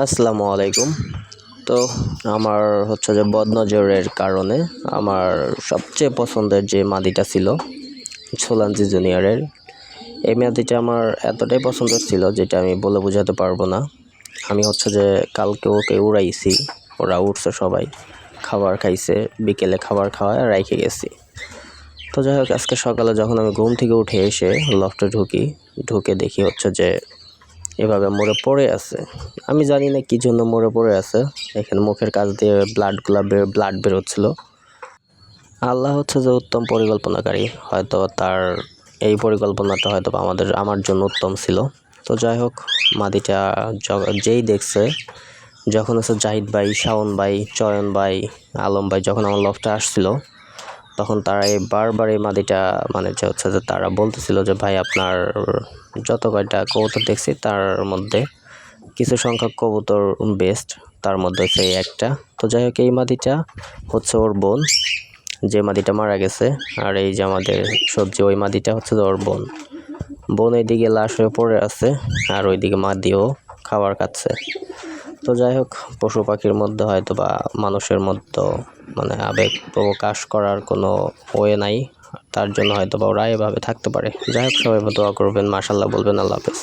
আসসালামু আলাইকুম। তো আমার হচ্ছে যে বদনজরের কারণে আমার সবচেয়ে পছন্দের যে মাদিটা ছিল সোলাঞ্জি জুনিয়রের, এই মাদিটা আমার এতটাই পছন্দের ছিল যেটা আমি বলে বোঝাতে পারবো না। আমি হচ্ছে যে কালকে ওকে উড়াইছি, ওরা উঠছে সবাই, খাবার খাইছে, বিকেলে খাবার খাওয়ায় রাইখে গেছি। তো যাই হোক, আজকে সকালে যখন আমি ঘুম থেকে উঠে এসে লফটে ঢুকে দেখি হচ্ছে যে এভাবে মরে পড়ে আছে। আমি জানি না কি জন্য মরে পড়ে আছে। এখানে মুখের কাছ দিয়ে ব্লাড বেরোচ্ছিল। আল্লাহ হচ্ছে যে উত্তম পরিকল্পনাকারী, হয়তো তার এই পরিকল্পনাটা হয়তো আমার জন্য উত্তম ছিল। তো যাই হোক, মাদিটা যেই দেখছে, যখন হচ্ছে জাহিদ ভাই, শাওন ভাই, চয়ন ভাই, আলম ভাই যখন আমার লফটে আসছিল, তখন তারা বারবার এই মাদিটা মানে যে হচ্ছে যে তারা বলতেছিল যে ভাই, আপনার যত কয়টা কবুতর দেখছি তার মধ্যে কিছু সংখ্যক কবুতর বেস্ট, তার মধ্যে হচ্ছে এই একটা। তো যাই হোক, এই মাদিটা হচ্ছে ওর বোন, যে মাদিটা মারা গেছে। আর এই যে আমাদের সবজি, ওই মাদিটা হচ্ছে ওর বোন এইদিকে লাশ হয়ে পড়ে আছে, আর ওইদিকে মাদিও খাবার খাচ্ছে। তো যাই হোক, পশু পাখির মধ্যে হয়তো বা মানুষের মধ্যে মানে আবেগ প্রকাশ করার কোনো ওয়ে নাই, তার জন্য হয়তো বা ওরা এভাবে থাকতে পারে। যাই হোক, সবাই দোয়া করবেন, মাশাআল্লাহ বলবেন। আল্লাহ হাফেজ।